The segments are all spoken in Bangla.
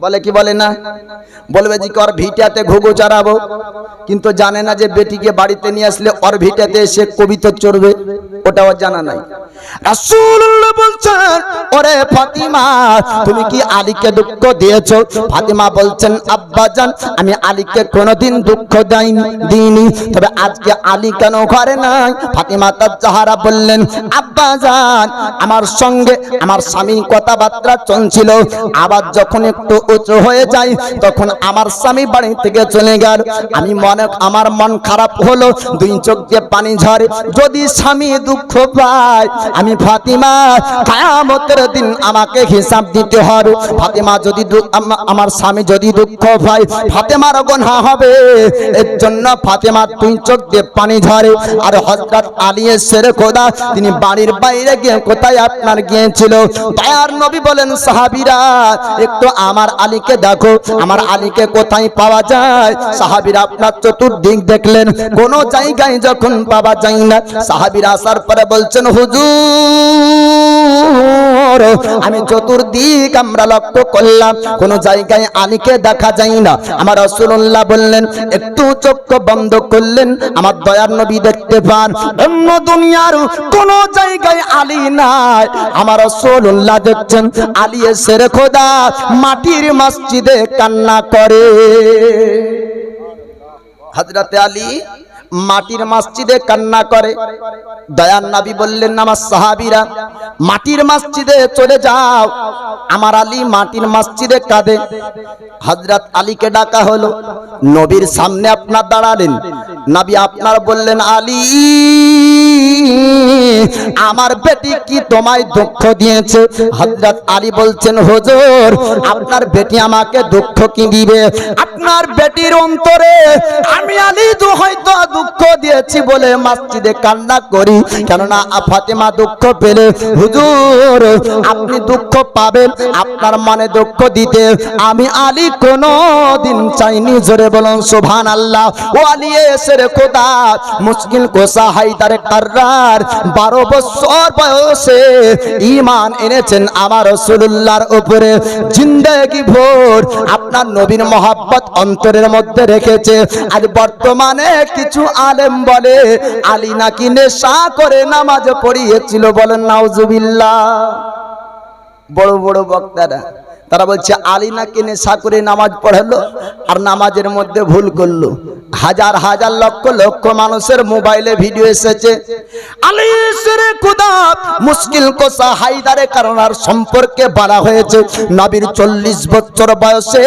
বলে কি বলে না, বলবে যে ওর ভিটাতে ঘুঘু চড়াবো, কিন্তু জানে না যে বেটিকে বাড়িতে নিয়ে আসলে ওর ভিটাতে এসে কবিতা চড়বে, ওটাও জানা নাই। রাসূলুল্লাহ বলছেন, ওরে ফাতিমা তুমি কি আলীকে দুঃখ দিয়েছো? ফাতিমা বলছেন, আব্বাজান আমি আলীকে কোনোদিন দুঃখ দিইনি, তবে আজকে আলী কেন ঘরে নাই? ফাতিমা তার জাহারা বললেন, আব্বাজান আমার সঙ্গে আমার স্বামী কথাবার্তা চলছিল, আবার যখন একটু উঁচু হয়ে যায় তখন আমার স্বামী বাড়ি থেকে চলে গেল, আমার মন খারাপ হলো, দুই চোখ দিয়ে পানি ঝরে। যদি স্বামী দুঃখ পায় আমি ফাতিমা কিয়ামতের দিন আমাকে হিসাব দিতে হবে। ফাতিমা যদি আমার স্বামী যদি দুঃখ পায় ফাতিমার গুনাহ হবে, এর জন্য ফাতিমার দুই চোখ দিয়ে পানি ঝরে। আর হযরত আলী শেরে খোদা তিনি বাড়ির বাইরে গিয়ে কোথায় আপনার গিয়েছিল? দয়ার নবী বলেন, সাহাবীরা একটু আমার আলীকে দেখো, আমার আলীকে কোথায় পাওয়া যায়? সাহাবীরা আপনার চতুর্দিক দেখলেন, কোন জায়গায় যখন পাওয়া যায় না, সাহাবীরা আসার পরে বলছেন, হুজুর আমি চতুর্দিক আমরা লক্ষ্য করলাম, কোন জায়গায় আলীকে দেখা যায় না। আমার রাসূলুল্লাহ বললেন, একটু চোখ বন্ধ করলেন, আমার দয়ার নবী দেখতে পান অন্য দুনিয়ার কোন জায়গায় আলী নাই। আমার রাসূলুল্লাহ দেখছেন আলী শেরে খোদা মাটির মসজিদে কান্না করে। হযরত আলী মাটির মসজিদে কান্না করে। দয়ার নবী বললেন, আমার সাহাবীরা মাটির মসজিদে চলে যাও, আমার আলী মাটির মসজিদে কাঁদে। হযরত আলীকে ডাকা হলো, নবীর সামনে আপনার দাঁড়ালেন, নবী আপনার বললেন, আলী আমার বেটি কি তোমায় দুঃখ দিয়েছে? হযরত আলী বলছেন, হুজুর আপনার বেটি আমাকে দুঃখ কি দিবে? আপনার বেটির অন্তরে আমি আলী হয়তো দুঃখ দিয়েছি বলে মসজিদে কান্না করি, কেননা ফাতেমা দুঃখ পেলে হুজুর আপনি দুঃখ পাবেন, আপনার মনে দুঃখ দিতে আমি আলী কোনদিন চাইনি। জোরে বলুন সুবহানাল্লাহ। ও আলী শেরে খোদা মুশকিল কোসা হায়দার কাররার 12 বছর বয়সে ঈমান এনেছেন আমার রাসূলুল্লাহর উপরে, জিন্দেগি ভোর আপনার নবীর মহব্বত অন্তরের মধ্যে রেখেছে। আজ বর্তমানে কিছু আলেম বলে আলী নাকি নেশা করে নামাজ পড়িয়েছিল, বলেন নাউজুবিল্লাহ। বড় বড় বক্তারা তারা বলছে আলী নাকি নেশা করে নামাজ পড়ালো আর নামাজের মধ্যে ভুল করলো। হাজার হাজার লক্ষ লক্ষ মানুষের মোবাইলে ভিডিও এসেছে। আলী শেরে খোদা মুশকিল কোসা হায়দারে কাররার সম্পর্কে বলা হয়েছে, নবীর 40 বছর বয়সে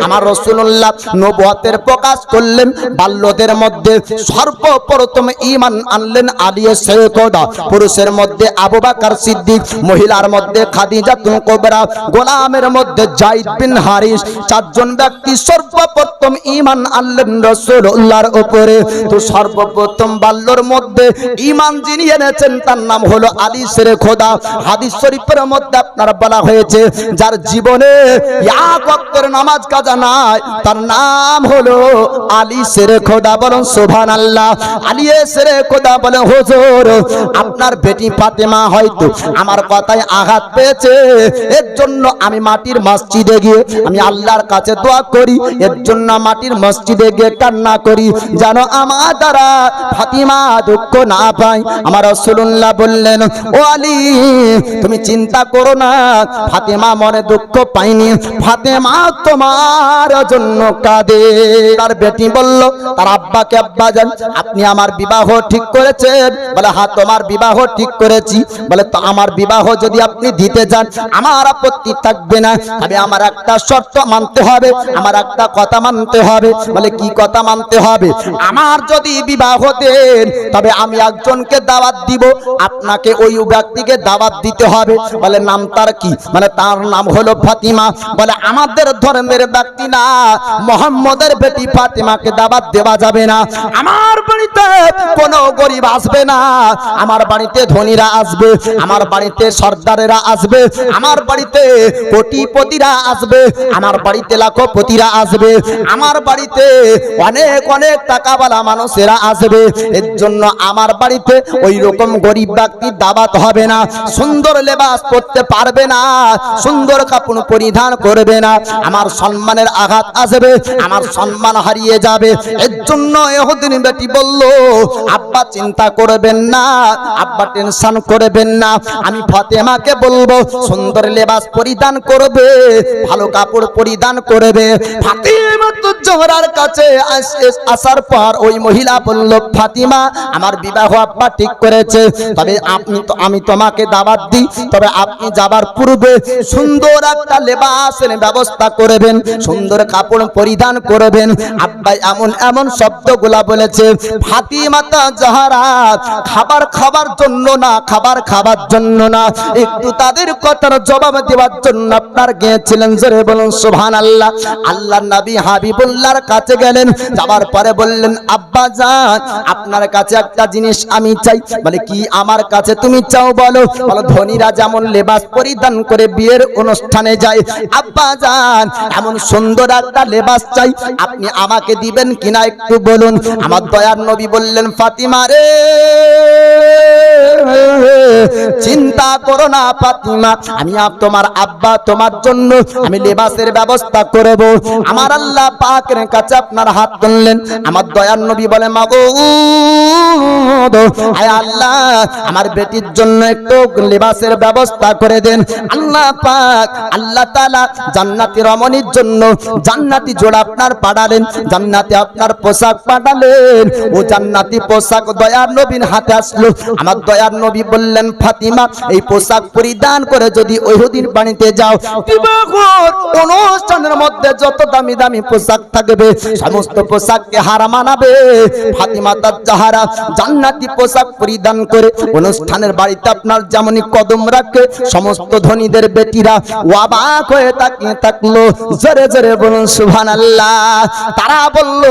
আমার রাসূলুল্লাহ নবুয়তের প্রকাশ করলেন। বাল্যদের মধ্যে সর্বপ্রথম ঈমান আনলেন আলী শেরে খোদা। পুরুষের মধ্যে আবু বকর সিদ্দিক, মহিলার মধ্যে খাদিজাতুল কুবরা, গোলামের মধ্যে যায়েদ বিন হারিস, চারজন ব্যক্তি সর্বপ্রথম ঈমান আনলেন রাসূলুল্লাহর উপরে। তো সর্বপ্রথম বাল্যর মধ্যে ঈমান যিনি এনেছেন তার নাম হলো আলী শেরে খোদা। হাদিস শরীফের মধ্যে আপনার বলা হয়েছে, যার জীবনে এক ওয়াক্তের নামাজ কাজা নাই তার নাম হলো আলী শেরে খোদা। বলুন সুবহানাল্লাহ। আলী শেরে খোদা বলে, হুজুর আপনার বেটি ফাতেমা হয়তো আমার কথায় আঘাত পেয়েছে, এর জন্য আমি মাটির মসজিদে গিয়ে আমি আল্লাহর কাছে দোয়া করি, এর জন্য মাটির মসজিদে গিয়ে কান্না করি যেন আমার দ্বারা ফাতিমা দুঃখ না পায়। আমার রাসূলুল্লাহ বললেন, ও আলী তুমি চিন্তা করো না, ফাতিমা মনে দুঃখ পায়নি, ফাতিমা তোমার জন্য কাঁদে। তার বেটি বলল তার আব্বাকে, আব্বাজান আপনি আমার বিবাহ ঠিক করেছেন? বলে হ্যাঁ তোমার বিবাহ ঠিক করেছি। বলে তো আমার বিবাহ যদি আপনি দিতে যান আমার আপত্তি থাকবে না, তবে আমার একটা শর্ত মানতে হবে, আমার একটা কথা মানতে হবে। বলে কি কথা মানতে হবে? আমার যদি বিবাহ দেন তবে আমি একজনকে দাওয়াত দিব, আপনাকে ওই ব্যক্তিকে দাওয়াত দিতে হবে। বলে নাম তার কি? মানে তার নাম হলো ফাতিমা। বলে আমাদের ধর্মের ব্যক্তি না, মুহাম্মদের বেটি ফাতিমাকে দাওয়াত দেওয়া যাবে না। আমার বাড়িতে কোনো গরিব আসবে না, আমার বাড়িতে ধনীরা আসবে, আমার বাড়িতে সর্দারেরা আসবে, আমার বাড়িতে কোটি কোটিপতিরা আসবে, আমার বাড়িতে লাখপতিরা আসবে, আমার বাড়িতে অনেক অনেক টাকাওয়ালা মানুষেরা আসবে। এর জন্য আমার বাড়িতে ওই রকম গরিব ব্যক্তির দাওয়াত হবে না, সুন্দর লেবাস পরতে পারবে না, সুন্দর কাপড় পরিধান করবে না, আমার সম্মানের আঘাত আসবে, আমার সম্মান হারিয়ে যাবে। এর জন্য ইহুদির বেটি বলল, আব্বা চিন্তা করবেন না, আব্বা টেনশন করবেন না, আমি ফাতেমাকে বলবো সুন্দর লেবাস পরিধান করবে, ভালো কাপড় পরিধান করবে। ফাতিমা তো জোহরার কাছে আসার পর ওই মহিলা বলল, ফাতিমা আমার বিবাহ আব্বা ঠিক করেছে, তবে আমি তোমাকে দাওয়াত দিই, তবে আপনি যাবার পূর্বে সুন্দর একটা লেবাসের ব্যবস্থা করবেন, সুন্দর কাপড় পরিধান করবেন। আব্বা এমন এমন শব্দগুলা বলেছে, ফাতিমা তা জোহরা খাবার খাবার জন্য না, খাবার খাবার জন্য না, একটু তাদের কথার জবাব দেওয়ার জন্য আপনার গিয়েছিলেন। জোরে বলুন সুবহানাল্লাহ। আল্লাহর নবী হাবিবুল্লাহর কাছে গেলেন, যাবার পরে বললেন, আব্বা জান আপনার কাছে একটা জিনিস আমি চাই। বলে কি আমার কাছে তুমি চাও বলো? বলো ধনীরা যেমন লেবাস পরিধান করে বিয়ের অনুষ্ঠানে যায়, আব্বা জান এমন সুন্দর একটা লেবাস চাই, আপনি আমাকে দিবেন কিনা একটু বলুন। আমার দয়ার নবী বললেন, ফাতিমা রে চিন্তা করো না ফাতিমা, আমি তোমার আব্বা তোমার জন্য আমি লেবাসের ব্যবস্থা করব। আমার আল্লাহ পাকের কাছে আপনার হাত তুললেন। আমার দয়ার নবী বলে, মাগো আয় আল্লাহ আমার বেটির জন্য একটু লেবাসের ব্যবস্থা করে দেন। আল্লাহ পাক আল্লাহ তাআলা জান্নাতি রমণীর জন্য জান্নাতি জোড়া আপনার পাঠালেন, জান্নাতে আপনার পোশাক পাঠালেন। ও জান্নাতি পোশাক দয়ার নবীর হাতে আসলো। আমার দয়ার নবী বললেন, ফাতিমা এই পোশাক পরিধান করে যদি ইহুদির বাড়িতে যাও, বিবাহর অনুষ্ঠানের মধ্যে যত দামি দামি পোশাক থাকবে সমস্ত পোশাককে হারাম মানাবে। ফাতিমা তার জাহারা জান্নাতি পোশাক পরিধান করে অনুষ্ঠানের বাড়িতে আপনার যেমনই কদম রাখে, সমস্ত ধনীদের বেটিরা অবাক হয়ে তাকিয়ে থাকলো। জোরে জোরে বলুন সুবহানাল্লাহ। তারা বলল,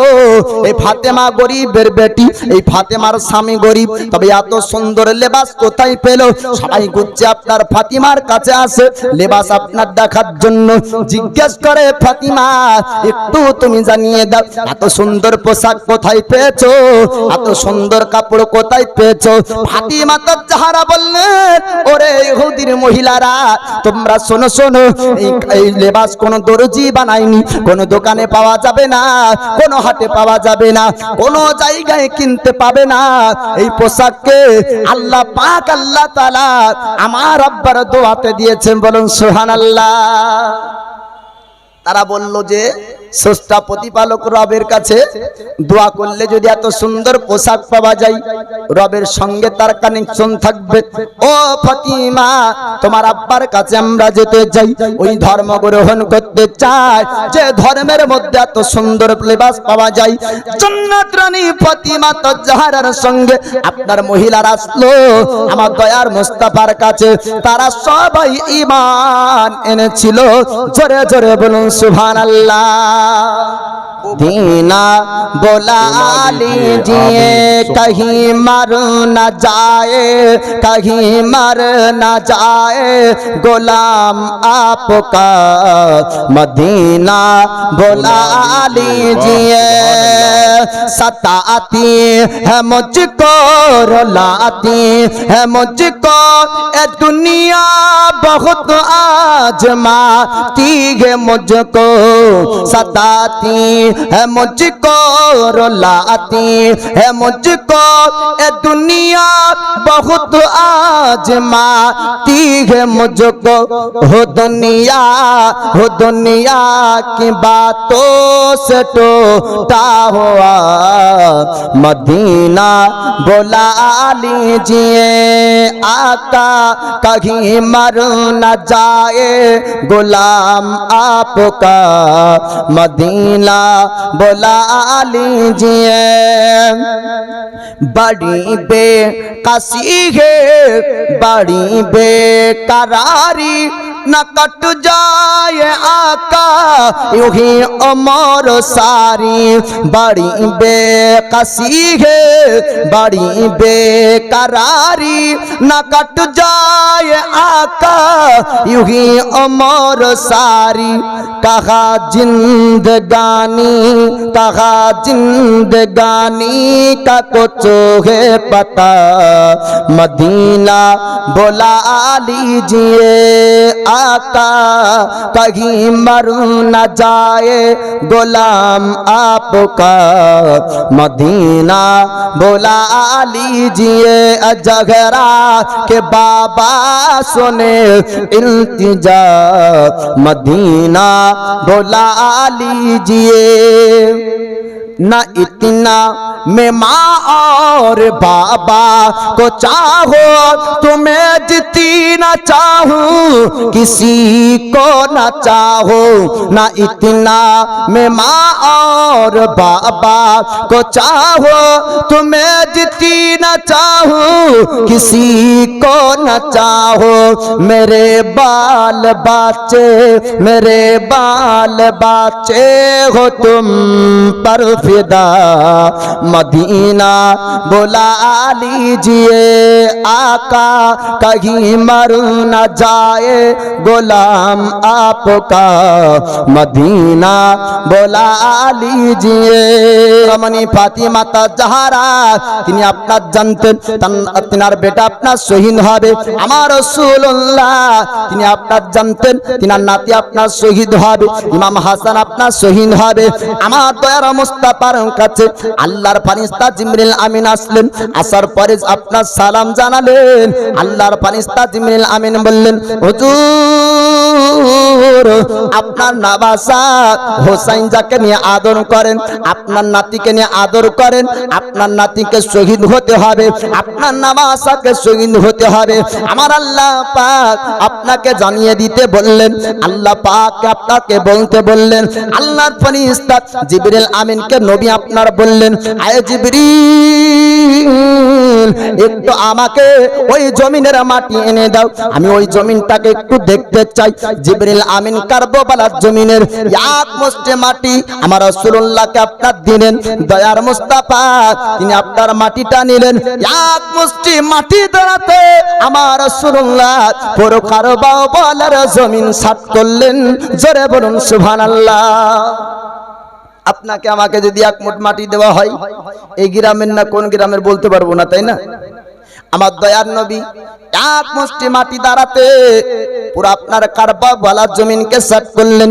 এই ফাতেমা গরিবের বেটি, এই ফাতেমার স্বামী গরিব, তবে এত সুন্দর লেবাস কোথায় পেল? সবাই গুচ্ছে আপনার ফাতিমার কাছে আসে লেবাস আপনার দেখার জন্য। জিজ্ঞেস করে, ফাতিমা একটু তুমি জানিয়ে দাও এত সুন্দর পোশাক কোথায় পেয়েছো, এত সুন্দর কাপড় কোথায় পেয়েছো? ফাতিমা তার জাহারা বললেন, ওরে ইহুদির মহিলারা তোমরা শোনো শোনো, এই লেবাস কোন দর্জি বানায়নি, কোন দোকানে পাওয়া যাবে না, কোন হাটে পাওয়া যাবে না, কোন জায়গায় কিনতে পাবে না। এই পোশাককে আল্লাহ পাক আল্লাহ তাআলা আমার আব্বার দোয়াতে দিয়েছেন। বলুন সুবহানাল্লাহ। তারা বলল যে স্রষ্টা প্রতিপালক রবের কাছে দোয়া করলে যদি এত সুন্দর পোশাক পাওয়া যায়, রবের সঙ্গে তার কানেকশন থাকবে। ও ফাতিমা তোমার আব্বার কাছে আমরা যেতে চাই, ওই ধর্ম গ্রহণ করতে চাই যে ধর্মের মধ্যে এত সুন্দর লেবাস পাওয়া যায়। জান্নাত রানী ফাতিমা তার জাহরার সঙ্গে আপনার মহিলারা আসলো আমার দয়ার মুস্তাফার কাছে। তারা সবাই ঈমান এনেছিল। জোরে জোরে বলুন সুবহানাল্লাহ। दीना बोला लीजिए कहीं मर न जाए, कहीं मर न जाए गुलाम आपका, मदीना बोला लीजिए। सताती है मुझको रुलाती है मुझको ए दुनिया बहुत आजमाती है मुझको, सताती है मुझको रुलाती है मुझको ए दुनिया बहुत आजमाती है मुझको। हो दुनिया की बातों से टूटा हुआ मदीना बुला लीजिए। आका कहीं मर न जाए गुलाम आपका, मदीना बुला लीजिए। बड़ी बेकसी है बड़ी बेकरारी, न कट जाए आका यूं ही उम्र सारी बड़ी बेकसी है बड़ी बेकरारी न कट जाए आका यूं ही उम्र सारी कहा जिंदगानी का कुछ है पता मदीना बुला लीजिए आका कहीं मर न जाए गुलाम आपका मदीना बुला लीजिए जगरा के बाबा सुने इल्तिजा मदीना बुला लीजिए न इतना मैं माँ और बाबा को चाहो तुम्हें जितना चाहूं किसी को न चाहो न इतना मैं माँ और बाबा को चाहो तुम्हें जितना चाहूं किसी को न चाहो मेरे बाल बच्चे हो तुम पर फिदा मदीना बुला लीजिए आका कहीं मर न जाए गुलाम आपका मदीना बुला लीजिए রমণী ফাতিমা তাজহারা তিনি আপনার জানতেন তিনার বেটা আপনার শহীদ হবে আমার রাসূলুল্লাহ তিনি আপনার জানতেন তিনার নাতি আপনার শহীদ হবে ইমাম হাসান আপনার শহীদ হবে আমার দয়ার মুস্তাফার কাছে আল্লাহর ফেরেশতা জিবরিল আমিন আসলেন আসার পরে আপনার সালাম জানালেন আল্লাহর ফেরেশতা জিবরিল আমিন বললেন হুজুর আপনার নবাসা হোসেন যাকে নিয়ে আদর করেন আপনার নাতিকে নিয়ে আদর করেন আপনার নাতিকে শহীদ হতে হবে আপনার নবাসাকে শহীদ হতে হবে আমার আল্লাহ পাক আপনাকে জানিয়ে দিতে বললেন আল্লাহ পাক আপনাকে বলতে বললেন আল্লাহর ফেরেশতা জিবরিল আমিনকে নবী আপনার বললেন আয় জিবরিল একটু আমাকে ওই জমিনের মাটি এনে দাও আমি ওই জমিনটাকে একটু দেখতে চাই জিবরিল আমিন কারবালার জমিনের এক মুষ্টি মাটি আমার রাসূলুল্লাহকে আপনার দিলেন দয়ার মুস্তাফা তিনি আপনার মাটিটা নিলেন এক মুষ্টি মাটি ধরাতে আমার রাসূলুল্লাহ পুরো কারবালার জমিন সাফ করলেন জোরে বলুন সুবহানাল্লাহ আপনাকে আমাকে যদি এক মুঠ মাটি দেওয়া হয় এই গ্রামের না কোন গ্রামের বলতে পারবো না তাই না আমার দয়ার নবী এক মুষ্টি মাটি দাঁড়াতে পুরো আপনার কারবালার জমিনকে সাফ করলেন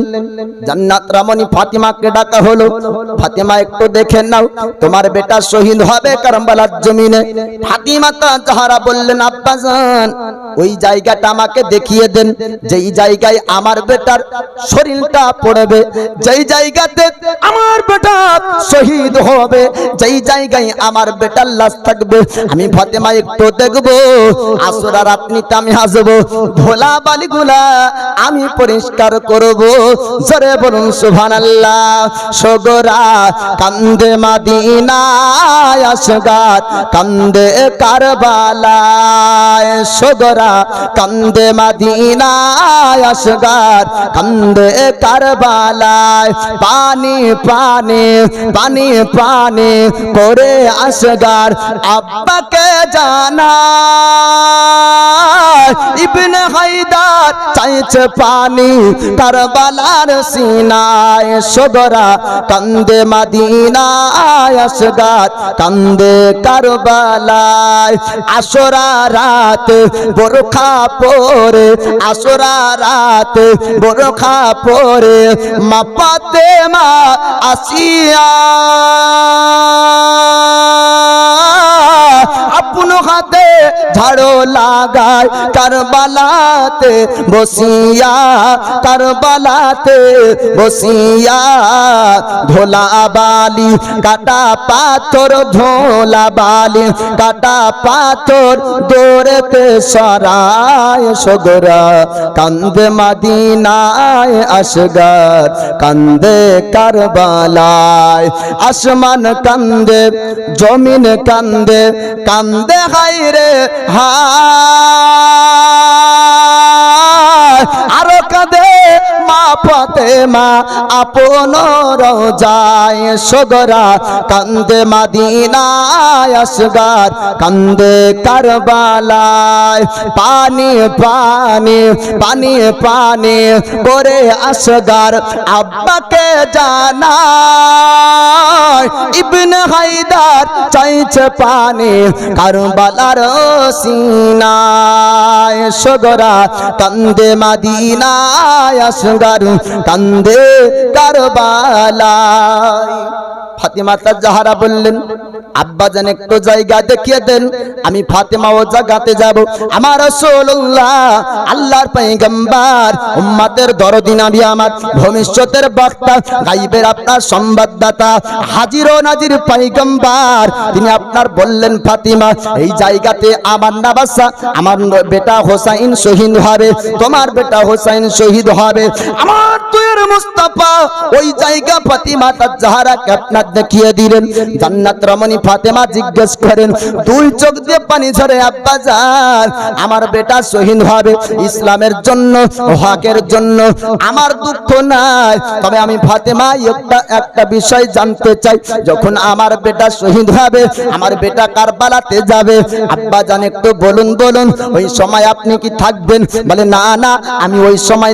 জান্নাত রমণী ফাতিমাকে ডাকা হলো ফাতিমা একটু দেখে নাও তোমার বেটা শহীদ হবে কারবালার জমিনে ফাতিমা তাজহারা বললেন আব্বাজান ওই জায়গাটা আমাকে দেখিয়ে দেন যেই জায়গায় আমার বেটার শরীরটা পড়বে যেই জায়গাতে আমার বেটা শহীদ হবে যেই জায়গায় আমার বেটার লাশ থাকবে আমি ফাতিমা একটু দেখবো আসরা রাতনিতে আমি আসবো ধোলা বালিগুলা আমি পরিষ্কার করব জোরে বলুন সুবহানাল্লাহ সগরা কান্দে মদিনায় আসগার কান্দে কারবালায় সগরা কান্দে মদিনায় আসগার কান্দে কারবালায় পানি পানি পানি পানি করে আসগার আব্বাকে জানা ইবনে হায়দার চাইছে পানি কারবালার সিনায় সগরা কান্দে মদিনায় আসগার কান্দে কারবালায় আসরা রাত বোরখা পরে আসরা রাত বোরখা পরে মা ফাতেমা আসিয়া আপন হাতে ঝাড়ো লাগায় কারবালাতে বসিয়া কারবালাতে বসিয়া ধোলা বালি কাটা পাথর ধোলা বালি কাটা পাথর দৌড়তে সরায় সগরা কান্দে মদিনায় আসগার কান্দে কারবালায় আসমান কান্দে জমিন কান্দে কান্দে হায়রে হায় আরো কাঁদে মা ফাতেমা আপন রওজায় সগরা কান্দে মদিনায় আসগার কান্দে কারবালায় পানি পানি পানি পানি করে আসগার আব্বাকে জানায় ইবনে হায়দার চাইছে পানি কারবালার সিনায় সগরা কান্দে মদিনায় আসগার কান্দে কারবালায়। ফাতেমা জাহরা বললেন, আব্বা জান একটু জায়গা দেখিয়ে দেন, আমি ফাতেমা ও জায়গাতে যাব। আমার রাসূলুল্লাহ আল্লাহর পয়গম্বর উম্মতের দরদি নবী, আমার ভবিষ্যতের বক্তা, গায়বের আপনার সংবাদদাতা, হাজির ও নাজির পয়গম্বর, তিনি আপনার বললেন ফাতেমা এই জায়গাতে আমার নবাসা আমার বেটা হোসাইন শহীদ হবে, তোমার বেটা হোসাইন শহীদ হবে। আমার তুয়ের মুস্তাফা ওই জায়গা ফাতেমা জাহরাকে আপনার দেখিয়ে দিলেন। জান্নাত রমণী ফাতেমা জিজ্ঞেস করেন, দুই চোখ দিয়ে পানি ঝরে, আব্বা জান আমার বেটা শহীদ হবে ইসলামের জন্য, হকের জন্য, আমার দুঃখ নাই, তবে আমি ফাতেমা একটা বিষয় জানতে চাই, যখন আমার বেটা শহীদ হবে, আমার বেটা কারবালাতে যাবে, আব্বা জান একটু বলুন বলুন ওই সময় আপনি কি থাকবেন? বলে না না, আমি ওই সময়